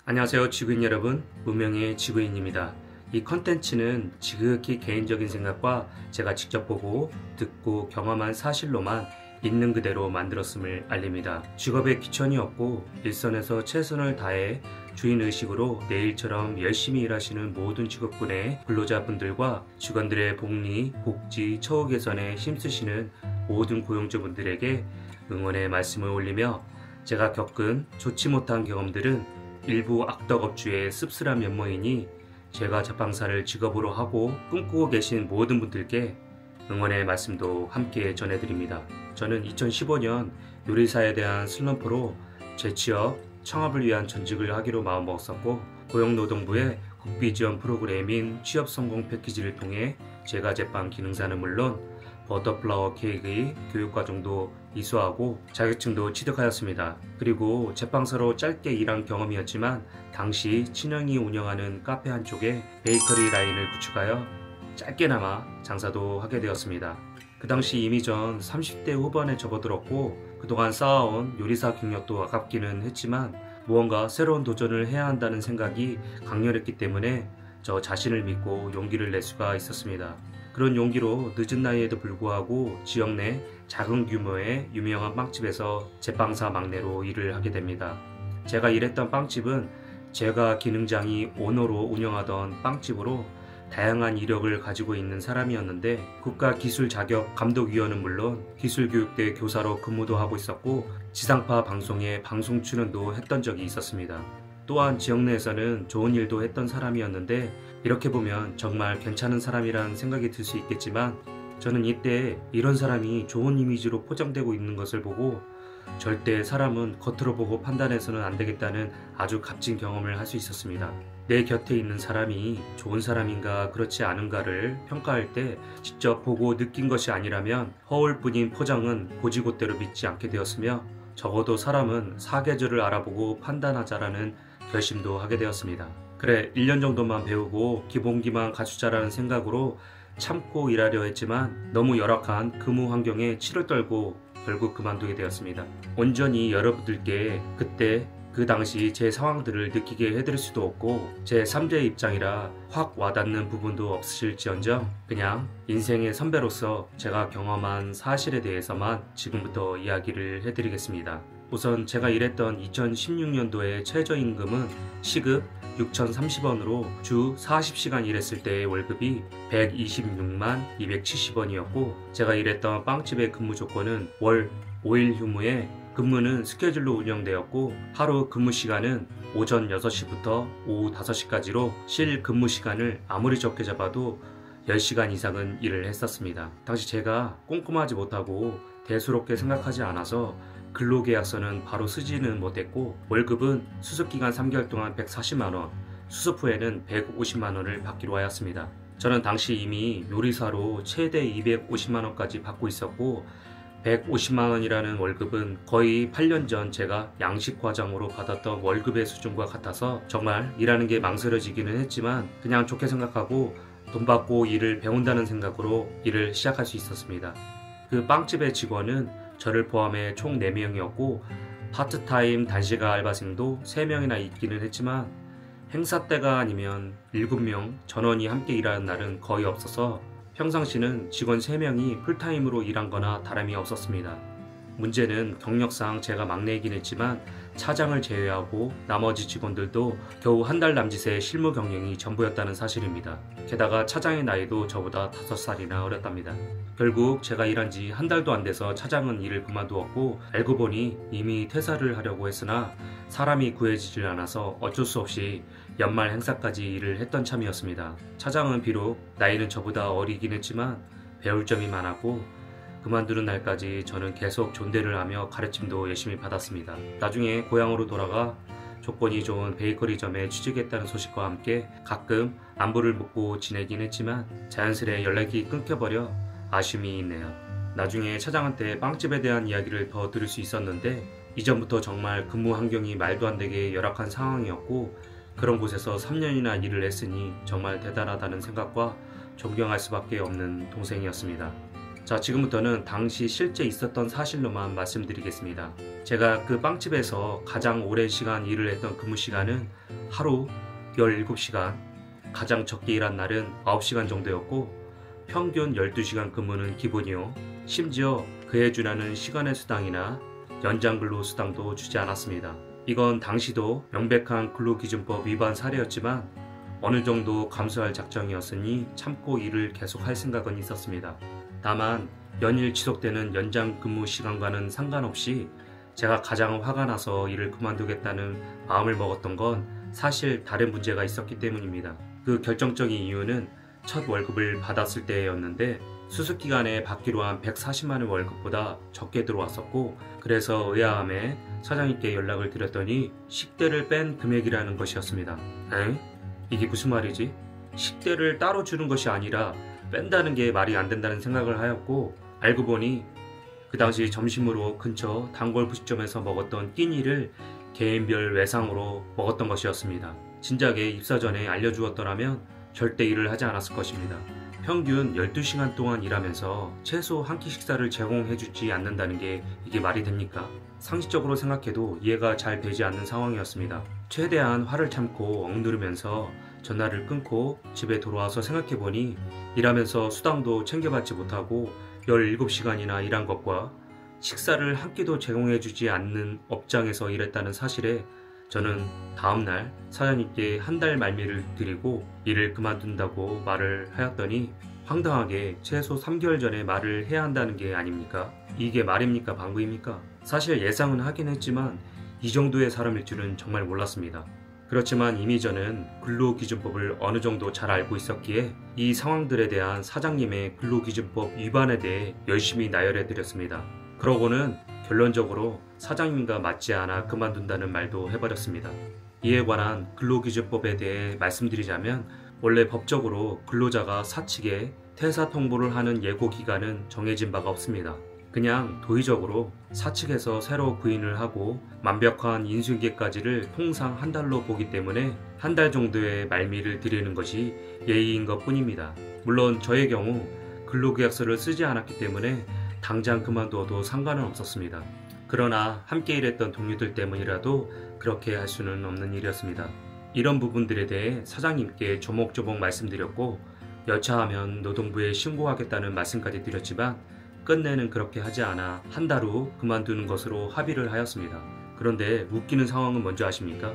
안녕하세요 지구인 여러분, 무명의 지구인입니다. 이 컨텐츠는 지극히 개인적인 생각과 제가 직접 보고 듣고 경험한 사실로만 있는 그대로 만들었음을 알립니다. 직업에 귀천이 없고 일선에서 최선을 다해 주인의식으로 내일처럼 열심히 일하시는 모든 직업군의 근로자분들과 직원들의 복리, 복지, 처우 개선에 힘쓰시는 모든 고용주분들에게 응원의 말씀을 올리며, 제가 겪은 좋지 못한 경험들은 일부 악덕업주의 씁쓸한 면모이니 제가 제빵사를 직업으로 하고 꿈꾸고 계신 모든 분들께 응원의 말씀도 함께 전해드립니다. 저는 2015년 요리사에 대한 슬럼프로 재취업, 창업을 위한 전직을 하기로 마음먹었었고, 고용노동부의 국비지원 프로그램인 취업성공 패키지를 통해 제가 제빵 기능사는 물론 버터플라워 케이크의 교육과정도 이수하고 자격증도 취득하였습니다. 그리고 제빵사로 짧게 일한 경험이었지만 당시 친형이 운영하는 카페 한쪽에 베이커리 라인을 구축하여 짧게나마 장사도 하게 되었습니다. 그 당시 이미 전 30대 후반에 접어들었고 그동안 쌓아온 요리사 경력도 아깝기는 했지만 무언가 새로운 도전을 해야 한다는 생각이 강렬했기 때문에 저 자신을 믿고 용기를 낼 수가 있었습니다. 그런 용기로 늦은 나이에도 불구하고 지역 내 작은 규모의 유명한 빵집에서 제빵사 막내로 일을 하게 됩니다. 제가 일했던 빵집은 제가 기능장이 오너로 운영하던 빵집으로 다양한 이력을 가지고 있는 사람이었는데, 국가기술 자격 감독위원은 물론 기술교육대 교사로 근무도 하고 있었고 지상파 방송에 방송 출연도 했던 적이 있었습니다. 또한 지역 내에서는 좋은 일도 했던 사람이었는데, 이렇게 보면 정말 괜찮은 사람이라는 생각이 들 수 있겠지만 저는 이때 이런 사람이 좋은 이미지로 포장되고 있는 것을 보고 절대 사람은 겉으로 보고 판단해서는 안 되겠다는 아주 값진 경험을 할 수 있었습니다. 내 곁에 있는 사람이 좋은 사람인가 그렇지 않은가를 평가할 때 직접 보고 느낀 것이 아니라면 허울뿐인 포장은 고지곳대로 믿지 않게 되었으며, 적어도 사람은 사계절을 알아보고 판단하자라는 결심도 하게 되었습니다. 그래, 1년 정도만 배우고 기본기만 갖추자라는 생각으로 참고 일하려 했지만 너무 열악한 근무 환경에 치를 떨고 결국 그만두게 되었습니다. 온전히 여러분들께 그때 그 당시 제 상황들을 느끼게 해드릴 수도 없고 제 3자의 입장이라 확 와닿는 부분도 없으실지언정 그냥 인생의 선배로서 제가 경험한 사실에 대해서만 지금부터 이야기를 해드리겠습니다. 우선 제가 일했던 2016년도의 최저임금은 시급 6,030원으로 주 40시간 일했을 때의 월급이 126만 270원이었고, 제가 일했던 빵집의 근무 조건은 월 5일 휴무에 근무는 스케줄로 운영되었고 하루 근무 시간은 오전 6시부터 오후 5시까지로 실 근무 시간을 아무리 적게 잡아도 10시간 이상은 일을 했었습니다. 당시 제가 꼼꼼하지 못하고 대수롭게 생각하지 않아서 근로계약서는 바로 쓰지는 못했고 월급은 수습기간 3개월 동안 140만원, 수습 후에는 150만원을 받기로 하였습니다. 저는 당시 이미 요리사로 최대 250만원까지 받고 있었고 150만원이라는 월급은 거의 8년 전 제가 양식과장으로 받았던 월급의 수준과 같아서 정말 일하는 게 망설여지기는 했지만 그냥 좋게 생각하고 돈 받고 일을 배운다는 생각으로 일을 시작할 수 있었습니다. 그 빵집의 직원은 저를 포함해 총 4명이었고 파트타임 단시간 알바생도 3명이나 있기는 했지만 행사 때가 아니면 7명 전원이 함께 일하는 날은 거의 없어서 평상시는 직원 3명이 풀타임으로 일한 거나 다름이 없었습니다. 문제는 경력상 제가 막내이긴 했지만 차장을 제외하고 나머지 직원들도 겨우 한 달 남짓의 실무 경력이 전부였다는 사실입니다. 게다가 차장의 나이도 저보다 5살이나 어렸답니다. 결국 제가 일한 지 한 달도 안 돼서 차장은 일을 그만두었고 알고 보니 이미 퇴사를 하려고 했으나 사람이 구해지질 않아서 어쩔 수 없이 연말 행사까지 일을 했던 참이었습니다. 차장은 비록 나이는 저보다 어리긴 했지만 배울 점이 많았고 그만두는 날까지 저는 계속 존대를 하며 가르침도 열심히 받았습니다. 나중에 고향으로 돌아가 조건이 좋은 베이커리점에 취직했다는 소식과 함께 가끔 안부를 묻고 지내긴 했지만 자연스레 연락이 끊겨버려 아쉬움이 있네요. 나중에 차장한테 빵집에 대한 이야기를 더 들을 수 있었는데 이전부터 정말 근무 환경이 말도 안 되게 열악한 상황이었고 그런 곳에서 3년이나 일을 했으니 정말 대단하다는 생각과 존경할 수밖에 없는 동생이었습니다. 자, 지금부터는 당시 실제 있었던 사실로만 말씀드리겠습니다. 제가 그 빵집에서 가장 오랜 시간 일을 했던 근무 시간은 하루 17시간, 가장 적게 일한 날은 9시간 정도였고 평균 12시간 근무는 기본이요. 심지어 그에 준하는 시간의 수당이나 연장 근로 수당도 주지 않았습니다. 이건 당시도 명백한 근로기준법 위반 사례였지만 어느 정도 감수할 작정이었으니 참고 일을 계속할 생각은 있었습니다. 다만 연일 지속되는 연장 근무 시간과는 상관없이 제가 가장 화가 나서 일을 그만두겠다는 마음을 먹었던 건 사실 다른 문제가 있었기 때문입니다. 그 결정적인 이유는 첫 월급을 받았을 때였는데 수습기간에 받기로 한 140만원 월급보다 적게 들어왔었고, 그래서 의아함에 사장님께 연락을 드렸더니 식대를 뺀 금액이라는 것이었습니다. 엥? 이게 무슨 말이지? 식대를 따로 주는 것이 아니라 뺀다는 게 말이 안 된다는 생각을 하였고, 알고 보니 그 당시 점심으로 근처 단골 분식점에서 먹었던 끼니를 개인별 외상으로 먹었던 것이었습니다. 진작에 입사 전에 알려주었더라면 절대 일을 하지 않았을 것입니다. 평균 12시간 동안 일하면서 최소 한 끼 식사를 제공해주지 않는다는 게 이게 말이 됩니까? 상식적으로 생각해도 이해가 잘 되지 않는 상황이었습니다. 최대한 화를 참고 억누르면서 전화를 끊고 집에 돌아와서 생각해보니 일하면서 수당도 챙겨받지 못하고 17시간이나 일한 것과 식사를 한 끼도 제공해주지 않는 업장에서 일했다는 사실에 저는 다음날 사장님께 한 달 말미를 드리고 일을 그만둔다고 말을 하였더니 황당하게 최소 3개월 전에 말을 해야 한다는 게 아닙니까? 이게 말입니까? 방구입니까? 사실 예상은 하긴 했지만 이 정도의 사람일 줄은 정말 몰랐습니다. 그렇지만 이미 저는 근로기준법을 어느 정도 잘 알고 있었기에 이 상황들에 대한 사장님의 근로기준법 위반에 대해 열심히 나열해 드렸습니다. 그러고는 결론적으로 사장님과 맞지 않아 그만둔다는 말도 해버렸습니다. 이에 관한 근로기준법에 대해 말씀드리자면 원래 법적으로 근로자가 사측에 퇴사 통보를 하는 예고 기간은 정해진 바가 없습니다. 그냥 도의적으로 사측에서 새로 구인을 하고 완벽한 인수인계까지를 통상 한 달로 보기 때문에 한 달 정도의 말미를 드리는 것이 예의인 것 뿐입니다. 물론 저의 경우 근로계약서를 쓰지 않았기 때문에 당장 그만두어도 상관은 없었습니다. 그러나 함께 일했던 동료들 때문이라도 그렇게 할 수는 없는 일이었습니다. 이런 부분들에 대해 사장님께 조목조목 말씀드렸고 여차하면 노동부에 신고하겠다는 말씀까지 드렸지만 끝내는 그렇게 하지 않아 한 달 후 그만두는 것으로 합의를 하였습니다. 그런데 웃기는 상황은 뭔지 아십니까?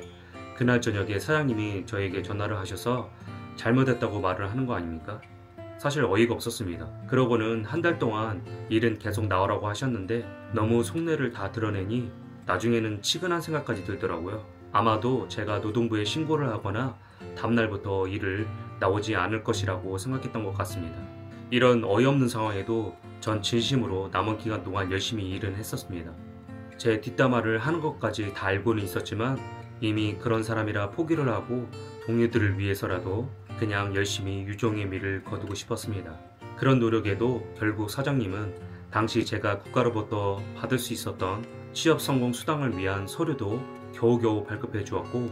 그날 저녁에 사장님이 저에게 전화를 하셔서 잘못했다고 말을 하는 거 아닙니까? 사실 어이가 없었습니다. 그러고는 한 달 동안 일은 계속 나오라고 하셨는데 너무 속내를 다 드러내니 나중에는 치근한 생각까지 들더라고요. 아마도 제가 노동부에 신고를 하거나 다음날부터 일을 나오지 않을 것이라고 생각했던 것 같습니다. 이런 어이없는 상황에도 전 진심으로 남은 기간 동안 열심히 일은 했었습니다. 제 뒷담화를 하는 것까지 다 알고는 있었지만 이미 그런 사람이라 포기를 하고 동료들을 위해서라도 그냥 열심히 유종의 미를 거두고 싶었습니다. 그런 노력에도 결국 사장님은 당시 제가 국가로부터 받을 수 있었던 취업 성공 수당을 위한 서류도 겨우겨우 발급해 주었고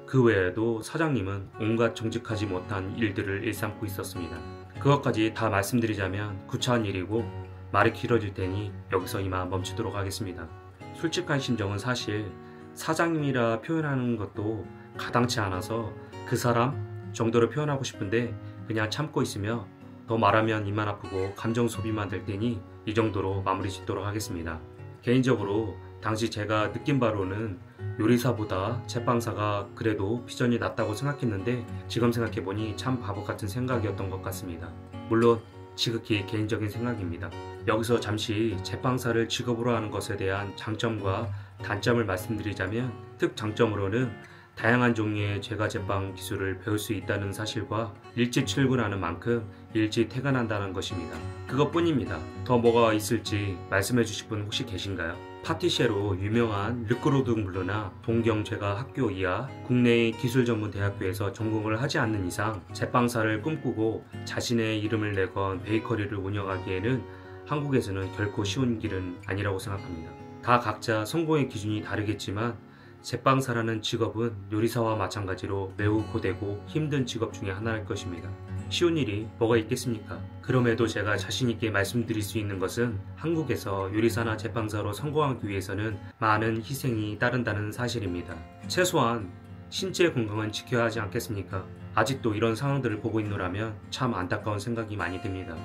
그 외에도 사장님은 온갖 정직하지 못한 일들을 일삼고 있었습니다. 그것까지 다 말씀드리자면 구차한 일이고 말이 길어질 테니 여기서 이만 멈추도록 하겠습니다. 솔직한 심정은 사실 사장님이라 표현하는 것도 가당치 않아서 그 사람 정도로 표현하고 싶은데 그냥 참고 있으며 더 말하면 입만 아프고 감정 소비만 될 테니 이 정도로 마무리 짓도록 하겠습니다. 개인적으로 당시 제가 느낀 바로는 요리사보다 제빵사가 그래도 비전이 낫다고 생각했는데 지금 생각해보니 참 바보 같은 생각이었던 것 같습니다. 물론 지극히 개인적인 생각입니다. 여기서 잠시 제빵사를 직업으로 하는 것에 대한 장점과 단점을 말씀드리자면 특장점으로는 다양한 종류의 제과제빵 기술을 배울 수 있다는 사실과 일찍 출근하는 만큼 일찍 퇴근한다는 것입니다. 그것뿐입니다. 더 뭐가 있을지 말씀해 주실 분 혹시 계신가요? 파티셰로 유명한 르크로둥블르나 동경제과학교 이하 국내의 기술 전문 대학교에서 전공을 하지 않는 이상 제빵사를 꿈꾸고 자신의 이름을 내건 베이커리를 운영하기에는 한국에서는 결코 쉬운 길은 아니라고 생각합니다. 다 각자 성공의 기준이 다르겠지만 제빵사라는 직업은 요리사와 마찬가지로 매우 고되고 힘든 직업 중에 하나일 것입니다. 쉬운 일이 뭐가 있겠습니까? 그럼에도 제가 자신있게 말씀드릴 수 있는 것은 한국에서 요리사나 제빵사로 성공하기 위해서는 많은 희생이 따른다는 사실입니다. 최소한 신체 건강은 지켜야 하지 않겠습니까? 아직도 이런 상황들을 보고 있노라면 참 안타까운 생각이 많이 듭니다.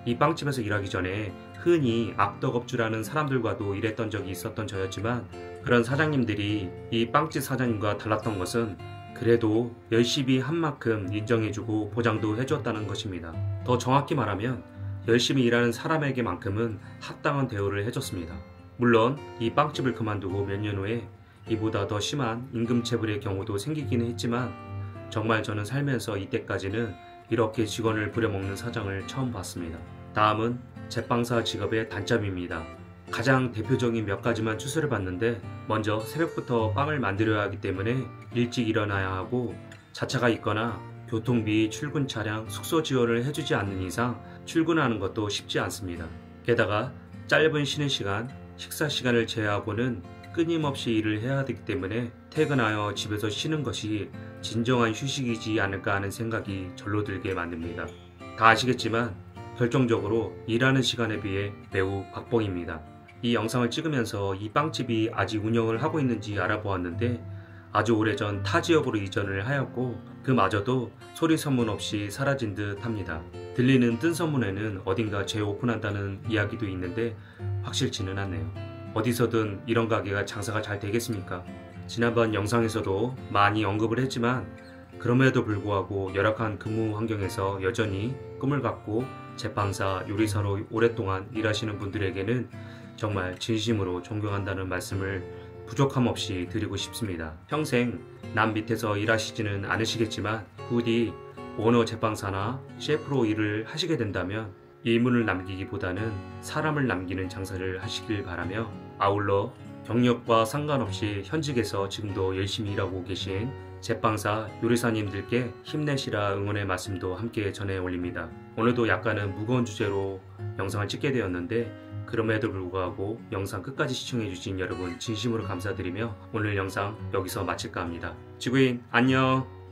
이 빵집에서 일하기 전에 흔히 악덕업주라는 사람들과도 일했던 적이 있었던 저였지만 그런 사장님들이 이 빵집 사장님과 달랐던 것은 그래도 열심히 한 만큼 인정해주고 보장도 해줬다는 것입니다. 더 정확히 말하면 열심히 일하는 사람에게만큼은 합당한 대우를 해줬습니다. 물론 이 빵집을 그만두고 몇 년 후에 이보다 더 심한 임금체불의 경우도 생기기는 했지만 정말 저는 살면서 이때까지는 이렇게 직원을 부려먹는 사장을 처음 봤습니다. 다음은 제빵사 직업의 단점입니다. 가장 대표적인 몇 가지만 추스를 봤는데 먼저 새벽부터 빵을 만들어야 하기 때문에 일찍 일어나야 하고 자차가 있거나 교통비, 출근 차량, 숙소 지원을 해주지 않는 이상 출근하는 것도 쉽지 않습니다. 게다가 짧은 쉬는 시간, 식사 시간을 제외하고는 끊임없이 일을 해야 되기 때문에 퇴근하여 집에서 쉬는 것이 진정한 휴식이지 않을까 하는 생각이 절로 들게 만듭니다. 다 아시겠지만 결정적으로 일하는 시간에 비해 매우 박봉입니다. 이 영상을 찍으면서 이 빵집이 아직 운영을 하고 있는지 알아보았는데 아주 오래전 타 지역으로 이전을 하였고 그마저도 소리 소문 없이 사라진 듯 합니다. 들리는 뜬 소문에는 어딘가 재오픈한다는 이야기도 있는데 확실치는 않네요. 어디서든 이런 가게가 장사가 잘 되겠습니까? 지난번 영상에서도 많이 언급을 했지만 그럼에도 불구하고 열악한 근무 환경에서 여전히 꿈을 갖고 제빵사, 요리사로 오랫동안 일하시는 분들에게는 정말 진심으로 존경한다는 말씀을 부족함 없이 드리고 싶습니다. 평생 남 밑에서 일하시지는 않으시겠지만 부디 오너 제빵사나 셰프로 일을 하시게 된다면 일문을 남기기보다는 사람을 남기는 장사를 하시길 바라며 아울러 경력과 상관없이 현직에서 지금도 열심히 일하고 계신 제빵사, 요리사님들께 힘내시라 응원의 말씀도 함께 전해 올립니다. 오늘도 약간은 무거운 주제로 영상을 찍게 되었는데 그럼에도 불구하고 영상 끝까지 시청해주신 여러분 진심으로 감사드리며 오늘 영상 여기서 마칠까 합니다. 지구인 안녕!